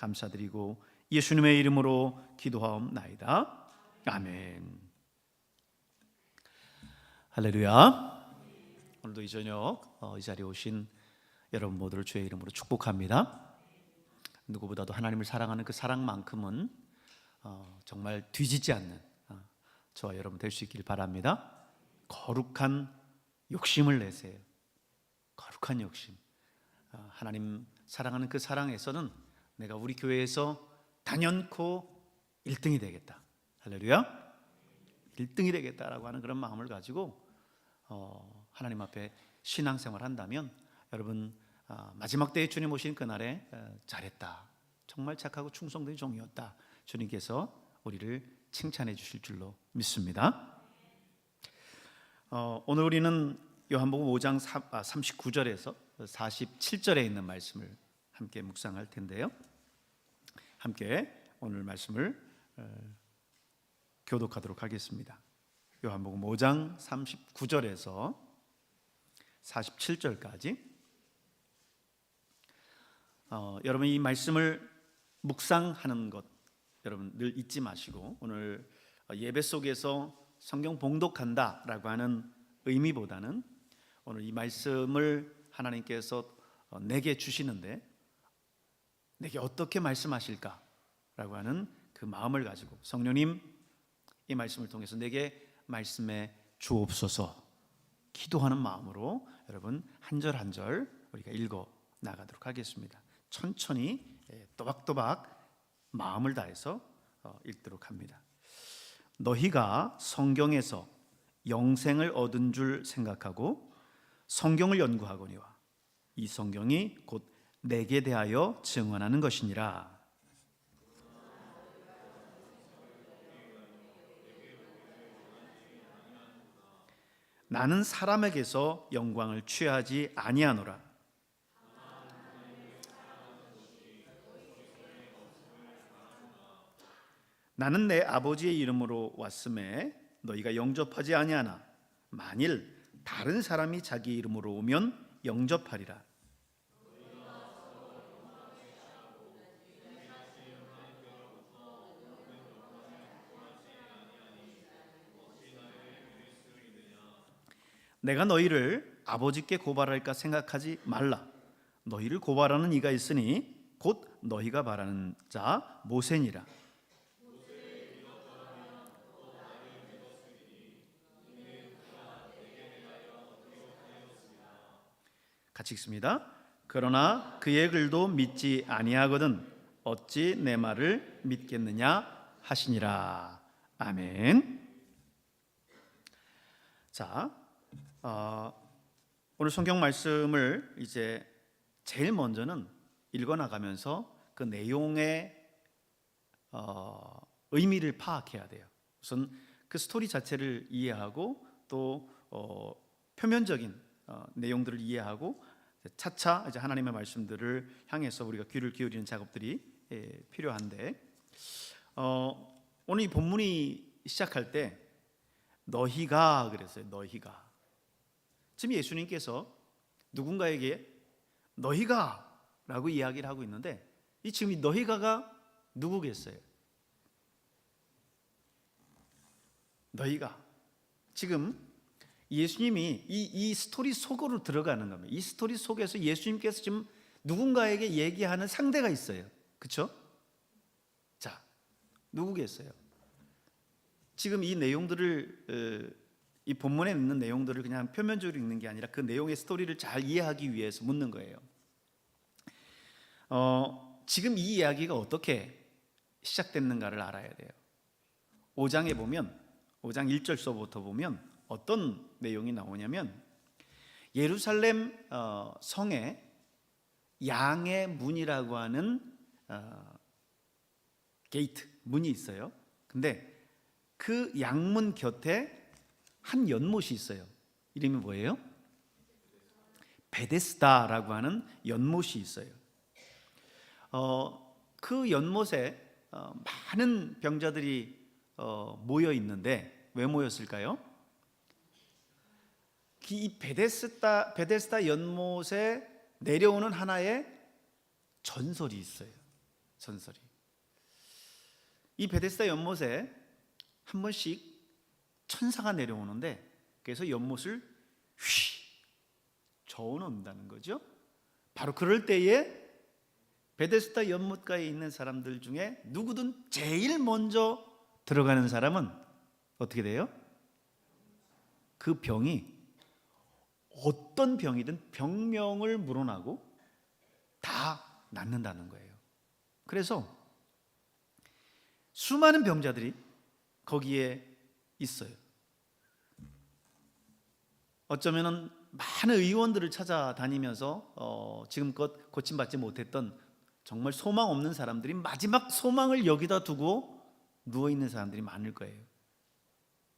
감사드리고 예수님의 이름으로 기도하옵나이다. 아멘. 할렐루야. 오늘도 이 저녁 이 자리에 오신 여러분 모두를 주의 이름으로 축복합니다. 누구보다도 하나님을 사랑하는 그 사랑만큼은 정말 뒤지지 않는 저와 여러분 될 수 있길 바랍니다. 거룩한 욕심을 내세요. 거룩한 욕심. 하나님 사랑하는 그 사랑에서는 내가 우리 교회에서 단연코 1등이 되겠다. 할렐루야. 1등이 되겠다라고 하는 그런 마음을 가지고 하나님 앞에 신앙생활 한다면 여러분 마지막 때에 주님 오신 그날에 잘했다, 정말 착하고 충성된 종이었다, 주님께서 우리를 칭찬해 주실 줄로 믿습니다. 오늘 우리는 요한복음 5장 39절에서 47절에 있는 말씀을 함께 묵상할 텐데요, 함께 오늘 말씀을 교독하도록 하겠습니다. 요한복음 5장 39절에서 47절까지 여러분 이 말씀을 묵상하는 것 여러분 늘 잊지 마시고, 오늘 예배 속에서 성경 봉독한다라고 하는 의미보다는 오늘 이 말씀을 하나님께서 내게 주시는데 내게 어떻게 말씀하실까라고 하는 그 마음을 가지고 성령님 이 말씀을 통해서 내게 말씀해 주옵소서 기도하는 마음으로 여러분 한 절 한 절 우리가 읽어 나가도록 하겠습니다. 천천히 또박또박 마음을 다해서 읽도록 합니다. 너희가 성경에서 영생을 얻은 줄 생각하고 성경을 연구하거니와 이 성경이 곧 내게 대하여 증언하는 것이니라. 나는 사람에게서 영광을 취하지 아니하노라. 나는 내 아버지의 이름으로 왔음에 너희가 영접하지 아니하나 만일 다른 사람이 자기 이름으로 오면 영접하리라. 내가 너희를 아버지께 고발할까 생각하지 말라. 너희를 고발하는 이가 있으니 곧 너희가 말하는 자 모세니라. 같이 읽습니다. 그러나 그의 글도 믿지 아니하거든 어찌 내 말을 믿겠느냐 하시니라. 아멘. 자, 오늘 성경 말씀을 이제 제일 먼저는 읽어나가면서 그 내용의 의미를 파악해야 돼요. 우선 그 스토리 자체를 이해하고 또 표면적인 내용들을 이해하고 차차 이제 하나님의 말씀들을 향해서 우리가 귀를 기울이는 작업들이 필요한데, 오늘 이 본문이 시작할 때 너희가 그랬어요. 너희가. 지금 예수님께서 누군가에게 너희가 라고 이야기를 하고 있는데 지금 이 너희가가 누구겠어요? 너희가 지금 예수님이 이 스토리 속으로 들어가는 겁니다. 이 스토리 속에서 예수님께서 지금 누군가에게 얘기하는 상대가 있어요. 그렇죠? 자, 누구겠어요? 지금 이 내용들을 이 본문에 있는 내용들을 그냥 표면적으로 읽는 게 아니라 그 내용의 스토리를 잘 이해하기 위해서 묻는 거예요. 지금 이 이야기가 어떻게 시작됐는가를 알아야 돼요. 5장에 보면 5장 1절서부터 보면 어떤 내용이 나오냐면 예루살렘 성에 양의 문이라고 하는 게이트, 문이 있어요. 근데 그 양문 곁에 한 연못이 있어요. 이름이 뭐예요? 베데스다라고 하는 연못이 있어요. 그 연못에 많은 병자들이 모여 있는데 왜 모였을까요? 이 베데스다 연못에 내려오는 하나의 전설이 있어요. 전설이. 이 베데스다 연못에 한 번씩 천사가 내려오는데, 그래서 연못을 휘 저어놓는다는 거죠. 바로 그럴 때에 베데스다 연못가에 있는 사람들 중에 누구든 제일 먼저 들어가는 사람은 어떻게 돼요? 그 병이 어떤 병이든 병명을 물어나고 다 낫는다는 거예요. 그래서 수많은 병자들이 거기에 있어요. 어쩌면은 많은 의원들을 찾아다니면서 지금껏 고침받지 못했던 정말 소망 없는 사람들이 마지막 소망을 여기다 두고 누워있는 사람들이 많을 거예요.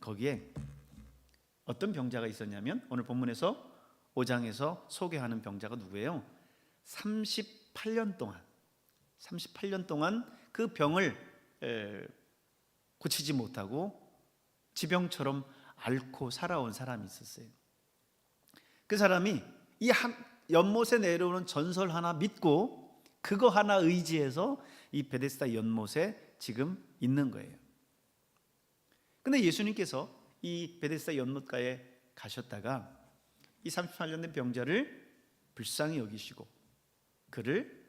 거기에 어떤 병자가 있었냐면, 오늘 본문에서 5장에서 소개하는 병자가 누구예요? 38년 동안 그 병을 고치지 못하고 지병처럼 앓고 살아온 사람이 있었어요. 그 사람이 이 연못에 내려오는 전설 하나 믿고 그거 하나 의지해서 이 베데스다 연못에 지금 있는 거예요. 근데 예수님께서 이 베데스다 연못가에 가셨다가 이 38년 된 병자를 불쌍히 여기시고 그를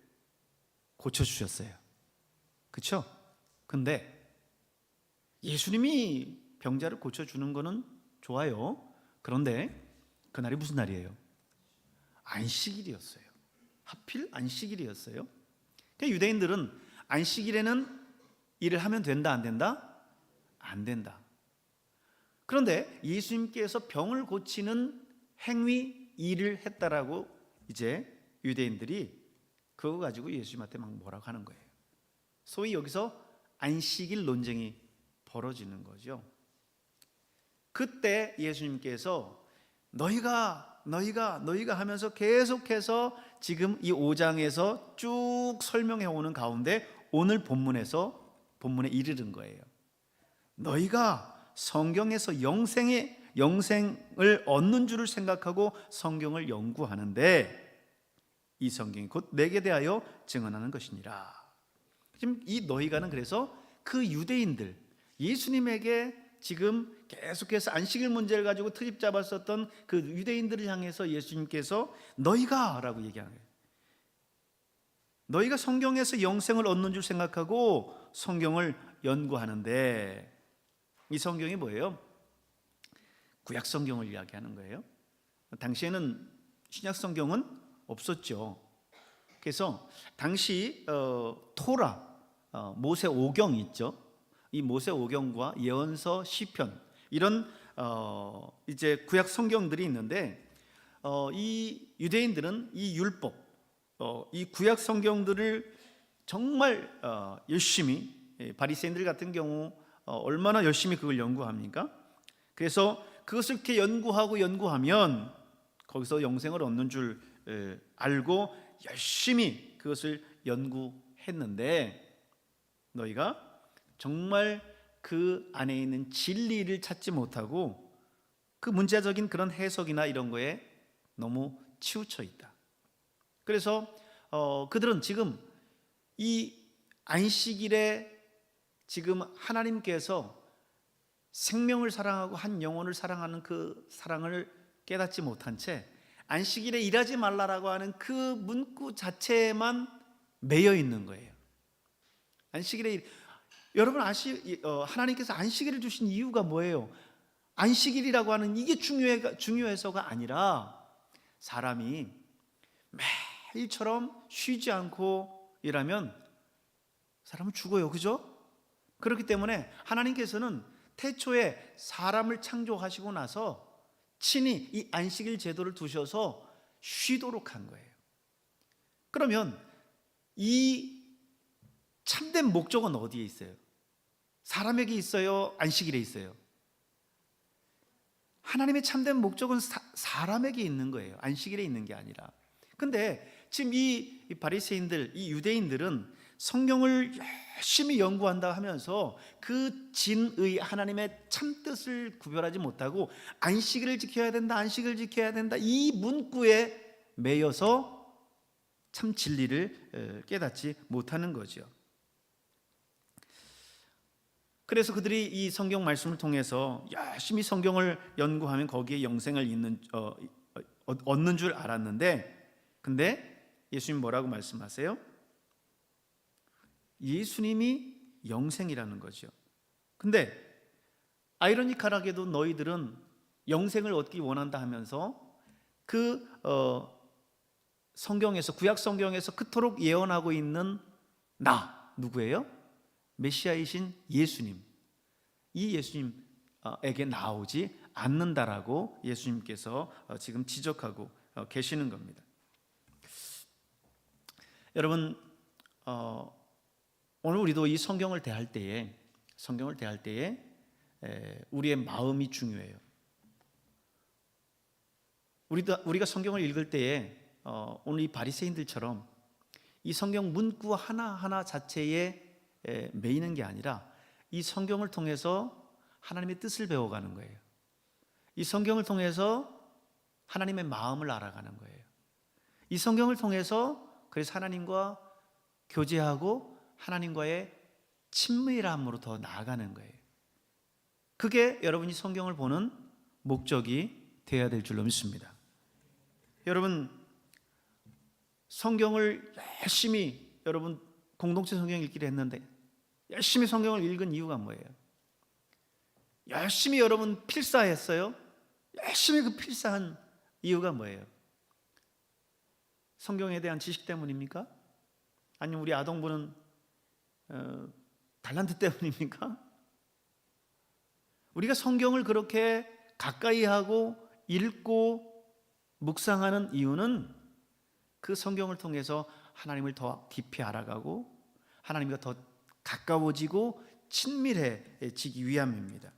고쳐주셨어요. 그렇죠? 근데 예수님이 병자를 고쳐주는 거는 좋아요. 그런데 그날이 무슨 날이에요? 안식일이었어요. 하필 안식일이었어요. 그러니까 유대인들은 안식일에는 일을 하면 된다, 안 된다? 안 된다. 그런데 예수님께서 병을 고치는 행위, 일을 했다라고 이제 유대인들이 그거 가지고 예수님한테 막 뭐라고 하는 거예요. 소위 여기서 안식일 논쟁이 벌어지는 거죠. 그때 예수님께서 너희가 하면서 계속해서 지금 이 5장에서 쭉 설명해 오는 가운데 오늘 본문에 이르는 거예요. 너희가 성경에서 영생을 얻는 줄을 생각하고 성경을 연구하는데 이 성경이 곧 내게 대하여 증언하는 것이니라. 지금 이 너희가는 그래서 그 유대인들, 예수님에게 지금 계속해서 안식일 문제를 가지고 트집 잡았었던 그 유대인들을 향해서 예수님께서 너희가 라고 얘기하는 거예요. 너희가 성경에서 영생을 얻는 줄 생각하고 성경을 연구하는데, 이 성경이 뭐예요? 구약 성경을 이야기하는 거예요. 당시에는 신약 성경은 없었죠. 그래서 당시 토라, 모세 오경 있죠. 이 모세 오경과 예언서, 시편 이런 이제 구약 성경들이 있는데, 이 유대인들은 이 율법, 이 구약 성경들을 정말 열심히, 바리새인들 같은 경우 얼마나 열심히 그걸 연구합니까? 그래서 그것을 이렇게 연구하면 거기서 영생을 얻는 줄 알고 열심히 그것을 연구했는데, 너희가 정말 그 안에 있는 진리를 찾지 못하고 그 문제적인 그런 해석이나 이런 거에 너무 치우쳐 있다. 그래서 그들은 지금 이 안식일에 지금 하나님께서 생명을 사랑하고 한 영혼을 사랑하는 그 사랑을 깨닫지 못한 채 안식일에 일하지 말라라고 하는 그 문구 자체에만 매여 있는 거예요. 안식일에 여러분 하나님께서 안식일을 주신 이유가 뭐예요? 안식일이라고 하는 이게 중요해서가 아니라 사람이 매일처럼 쉬지 않고 일하면 사람은 죽어요. 그죠? 그렇기 때문에 하나님께서는 태초에 사람을 창조하시고 나서 친히 이 안식일 제도를 두셔서 쉬도록 한 거예요. 그러면 이 참된 목적은 어디에 있어요? 사람에게 있어요? 안식일에 있어요? 하나님의 참된 목적은 사람에게 있는 거예요. 안식일에 있는 게 아니라. 근데 지금 이 바리새인들, 이 유대인들은 성경을 열심히 연구한다 하면서 그 진의 하나님의 참뜻을 구별하지 못하고 안식일을 지켜야 된다, 안식일을 지켜야 된다, 이 문구에 매여서 참 진리를 깨닫지 못하는 거죠. 그래서 그들이 이 성경 말씀을 통해서 열심히 성경을 연구하면 거기에 영생을 얻는 줄 알았는데, 근데 예수님 뭐라고 말씀하세요? 예수님이 영생이라는 거죠. 근데 아이러니컬하게도 너희들은 영생을 얻기 원한다 하면서 그 성경에서, 구약 성경에서 그토록 예언하고 있는 누구예요? 메시아이신 예수님, 이 예수님에게 나오지 않는다라고 예수님께서 지금 지적하고 계시는 겁니다. 여러분, 오늘 우리도 이 성경을 대할 때에 우리의 마음이 중요해요. 우리가 성경을 읽을 때에 오늘 이 바리새인들처럼 이 성경 문구 하나하나 자체에 매이는 게 아니라 이 성경을 통해서 하나님의 뜻을 배워가는 거예요. 이 성경을 통해서 하나님의 마음을 알아가는 거예요. 이 성경을 통해서 그래서 하나님과 교제하고 하나님과의 친밀함으로 더 나아가는 거예요. 그게 여러분이 성경을 보는 목적이 되어야 될 줄로 믿습니다. 여러분, 성경을 열심히 여러분 공동체 성경 읽기를 했는데 열심히 성경을 읽은 이유가 뭐예요? 열심히 여러분 필사했어요? 열심히 그 필사한 이유가 뭐예요? 성경에 대한 지식 때문입니까? 아니면 우리 아동부는 달란트 때문입니까? 우리가 성경을 그렇게 가까이 하고 읽고 묵상하는 이유는 그 성경을 통해서 하나님을 더 깊이 알아가고 하나님과 더 가까워지고 친밀해지기 위함입니다.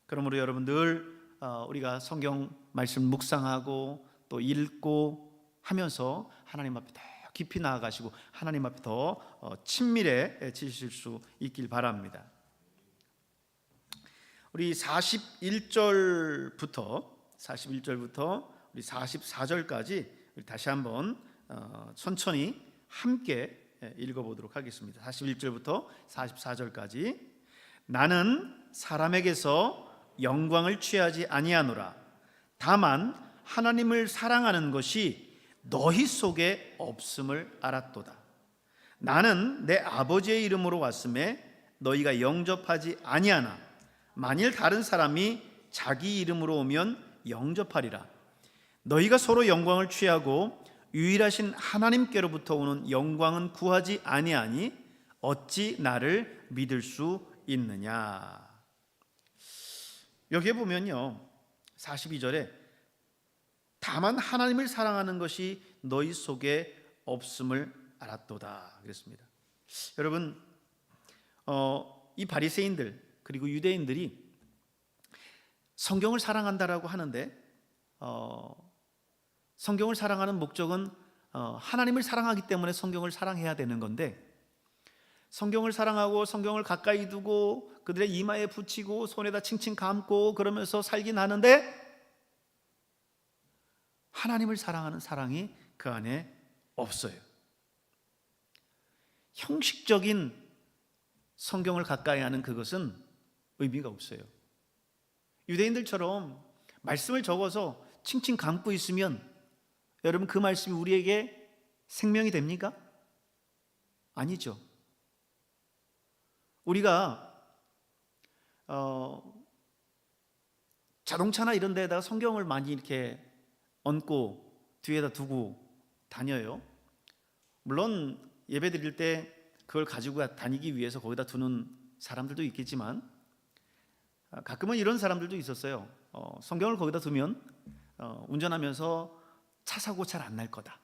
그러므로 여러분 늘 우리가 성경 말씀 묵상하고 또 읽고 하면서 하나님 앞에 더 깊이 나아가시고 하나님 앞에 더 친밀해지실 수 있길 바랍니다. 우리 41절부터 우리 44절까지 다시 한번 천천히 함께 읽어보도록 하겠습니다. 41절부터 44절까지. 나는 사람에게서 영광을 취하지 아니하노라. 다만 하나님을 사랑하는 것이 너희 속에 없음을 알았도다. 나는 내 아버지의 이름으로 왔음에 너희가 영접하지 아니하나 만일 다른 사람이 자기 이름으로 오면 영접하리라. 너희가 서로 영광을 취하고 유일하신 하나님께로부터 오는 영광은 구하지 아니하니 어찌 나를 믿을 수 있느냐. 여기에 보면요 42절에 다만 하나님을 사랑하는 것이 너희 속에 없음을 알았도다 그랬습니다. 여러분 이 바리새인들 그리고 유대인들이 성경을 사랑한다라고 하는데 성경을 사랑하는 목적은 하나님을 사랑하기 때문에 성경을 사랑해야 되는 건데 성경을 사랑하고 성경을 가까이 두고 그들의 이마에 붙이고 손에다 칭칭 감고 그러면서 살긴 하는데 하나님을 사랑하는 사랑이 그 안에 없어요. 형식적인 성경을 가까이 하는 그것은 의미가 없어요. 유대인들처럼 말씀을 적어서 칭칭 감고 있으면 여러분 그 말씀이 우리에게 생명이 됩니까? 아니죠. 우리가 자동차나 이런 데다가 성경을 많이 이렇게 얹고 뒤에다 두고 다녀요. 물론 예배 드릴 때 그걸 가지고 다니기 위해서 거기다 두는 사람들도 있겠지만 가끔은 이런 사람들도 있었어요. 성경을 거기다 두면 운전하면서 차 사고 잘 안 날 거다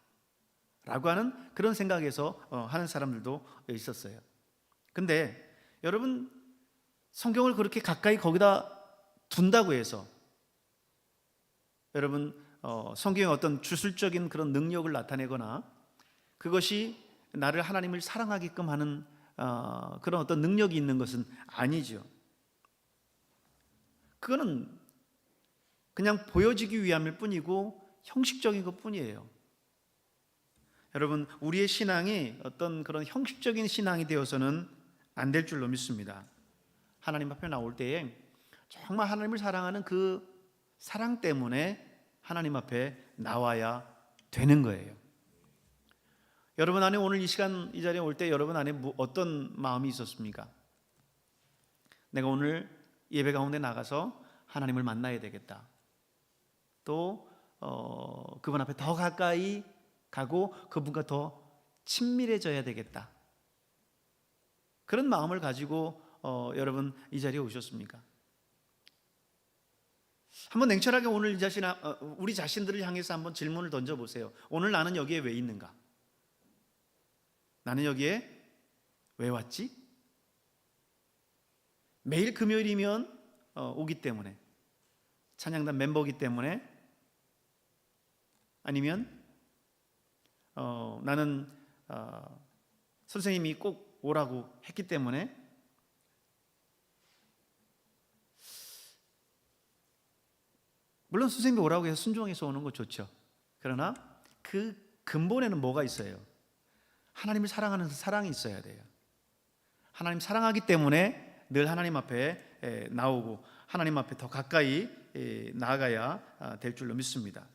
라고 하는 그런 생각에서 하는 사람들도 있었어요. 근데 여러분 성경을 그렇게 가까이 거기다 둔다고 해서 여러분 성경의 어떤 주술적인 그런 능력을 나타내거나 그것이 나를 하나님을 사랑하게끔 하는 그런 어떤 능력이 있는 것은 아니죠. 그거는 그냥 보여지기 위함일 뿐이고 형식적인 것 뿐이에요. 여러분 우리의 신앙이 어떤 그런 형식적인 신앙이 되어서는 안 될 줄로 믿습니다. 하나님 앞에 나올 때에 정말 하나님을 사랑하는 그 사랑 때문에 하나님 앞에 나와야 되는 거예요. 여러분 안에 오늘 이 시간 이 자리에 올 때 여러분 안에 어떤 마음이 있었습니까? 내가 오늘 예배 가운데 나가서 하나님을 만나야 되겠다. 또 그분 앞에 더 가까이 가고 그분과 더 친밀해져야 되겠다. 그런 마음을 가지고 여러분 이 자리에 오셨습니까? 한번 냉철하게 오늘 우리 자신들을 향해서 한번 질문을 던져보세요. 오늘 나는 여기에 왜 있는가? 나는 여기에 왜 왔지? 매일 금요일이면 오기 때문에, 찬양단 멤버이기 때문에, 아니면 나는 선생님이 꼭 오라고 했기 때문에, 물론 선생님이 오라고 해서 순종해서 오는 거 좋죠. 그러나 그 근본에는 뭐가 있어요? 하나님을 사랑하는 사랑이 있어야 돼요. 하나님 사랑하기 때문에 늘 하나님 앞에 나오고 하나님 앞에 더 가까이 나아가야 될 줄로 믿습니다.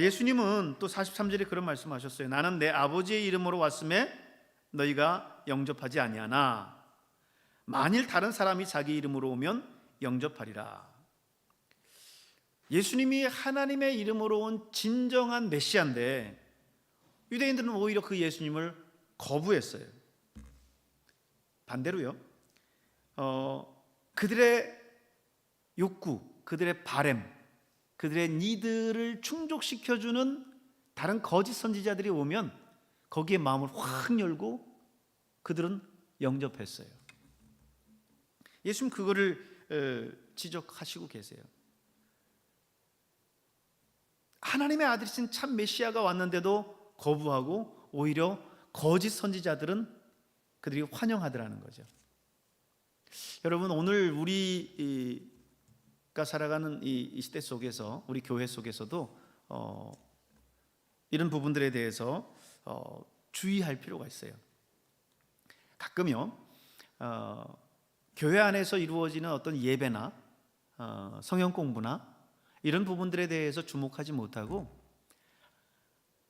예수님은 또 43절에 그런 말씀하셨어요. 나는 내 아버지의 이름으로 왔음에 너희가 영접하지 아니하나 만일 다른 사람이 자기 이름으로 오면 영접하리라. 예수님이 하나님의 이름으로 온 진정한 메시아인데 유대인들은 오히려 그 예수님을 거부했어요. 반대로요, 그들의 욕구, 그들의 바램, 그들의 니드를 충족시켜주는 다른 거짓 선지자들이 오면 거기에 마음을 확 열고 그들은 영접했어요. 예수님 그거를 지적하시고 계세요. 하나님의 아들이신 참 메시아가 왔는데도 거부하고 오히려 거짓 선지자들은 그들이 환영하더라는 거죠. 여러분 오늘 우리가 살아가는 이 시대 속에서 우리 교회 속에서도 이런 부분들에 대해서 주의할 필요가 있어요. 가끔요 교회 안에서 이루어지는 어떤 예배나 성경 공부나 이런 부분들에 대해서 주목하지 못하고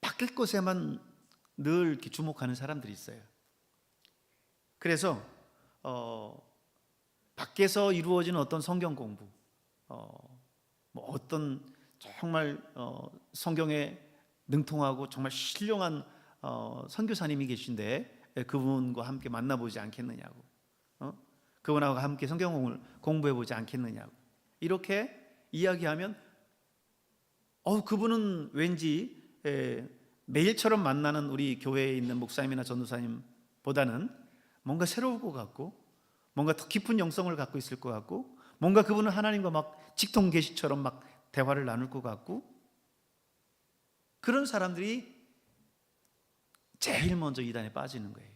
밖의 것에만 늘 이렇게 주목하는 사람들이 있어요. 그래서 밖에서 이루어지는 어떤 성경 공부, 어떤 정말 성경에 능통하고 정말 신령한 선교사님이 계신데 그분과 함께 만나보지 않겠느냐고, 그분하고 함께 성경 공부해보지 않겠느냐고 이렇게 이야기하면 그분은 왠지 매일처럼 만나는 우리 교회에 있는 목사님이나 전도사님보다는 뭔가 새로울 것 같고 뭔가 더 깊은 영성을 갖고 있을 것 같고 뭔가 그분은 하나님과 막 직통 계시처럼 막 대화를 나눌 것 같고 그런 사람들이 제일 먼저 이단에 빠지는 거예요.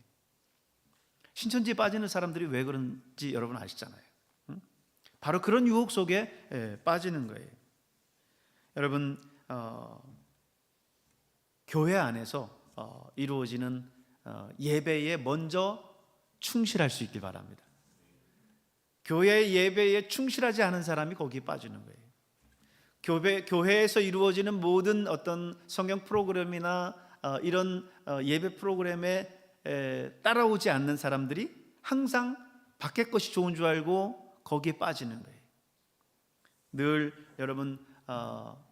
신천지에 빠지는 사람들이 왜 그런지 여러분 아시잖아요. 바로 그런 유혹 속에 빠지는 거예요. 여러분 교회 안에서 이루어지는 예배에 먼저 충실할 수 있길 바랍니다. 교회 예배에 충실하지 않은 사람이 거기에 빠지는 거예요. 교회에서 이루어지는 모든 어떤 성경 프로그램이나 이런 예배 프로그램에 따라오지 않는 사람들이 항상 밖의 것이 좋은 줄 알고 거기에 빠지는 거예요. 늘 여러분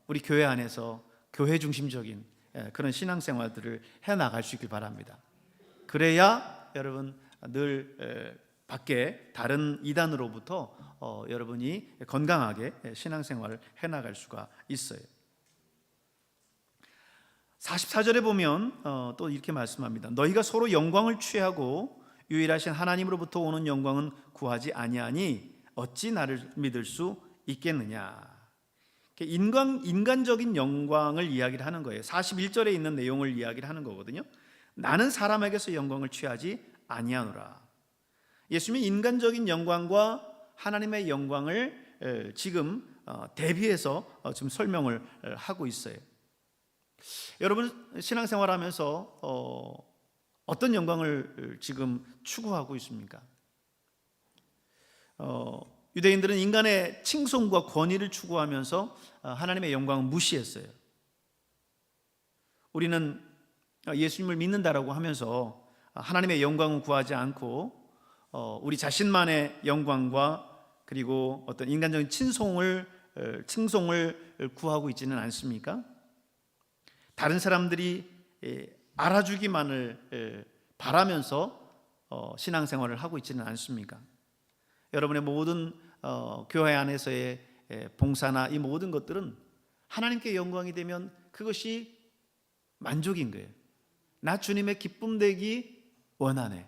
우리 교회 안에서 교회 중심적인 그런 신앙생활들을 해나갈 수 있길 바랍니다. 그래야 여러분 늘 밖에 다른 이단으로부터 여러분이 건강하게 신앙생활을 해나갈 수가 있어요. 44절에 보면 또 이렇게 말씀합니다. 너희가 서로 영광을 취하고 유일하신 하나님으로부터 오는 영광은 구하지 아니하니 어찌 나를 믿을 수 있겠느냐. 인간적인 영광을 이야기를 하는 거예요. 41절에 있는 내용을 이야기를 하는 거거든요. 나는 사람에게서 영광을 취하지 아니하노라. 예수님이 인간적인 영광과 하나님의 영광을 지금 대비해서 지금 설명을 하고 있어요. 여러분 신앙생활하면서 어떤 영광을 지금 추구하고 있습니까? 유대인들은 인간의 칭송과 권위를 추구하면서 하나님의 영광을 무시했어요. 우리는 예수님을 믿는다라고 하면서 하나님의 영광을 구하지 않고 우리 자신만의 영광과 그리고 어떤 인간적인 칭송을 구하고 있지는 않습니까? 다른 사람들이 알아주기만을 바라면서 신앙생활을 하고 있지는 않습니까? 여러분의 모든 교회 안에서의 봉사나 이 모든 것들은 하나님께 영광이 되면 그것이 만족인 거예요. 나 주님의 기쁨 되기 원하네.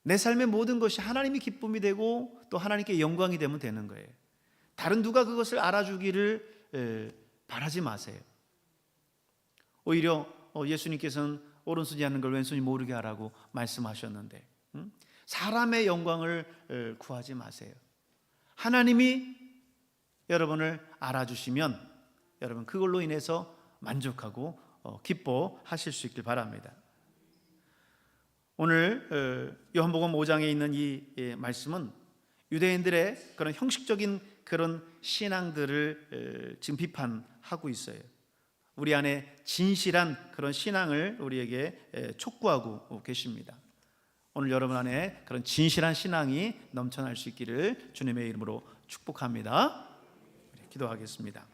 내 삶의 모든 것이 하나님이 기쁨이 되고 또 하나님께 영광이 되면 되는 거예요. 다른 누가 그것을 알아주기를 바라지 마세요. 오히려 예수님께서는 오른손이 하는 걸 왼손이 모르게 하라고 말씀하셨는데 사람의 영광을 구하지 마세요. 하나님이 여러분을 알아주시면 여러분 그걸로 인해서 만족하고 기뻐하실 수 있길 바랍니다. 오늘 요한복음 5장에 있는 이 말씀은 유대인들의 그런 형식적인 그런 신앙들을 지금 비판하고 있어요. 우리 안에 진실한 그런 신앙을 우리에게 촉구하고 계십니다. 오늘 여러분 안에 그런 진실한 신앙이 넘쳐날 수 있기를 주님의 이름으로 축복합니다. 기도하겠습니다.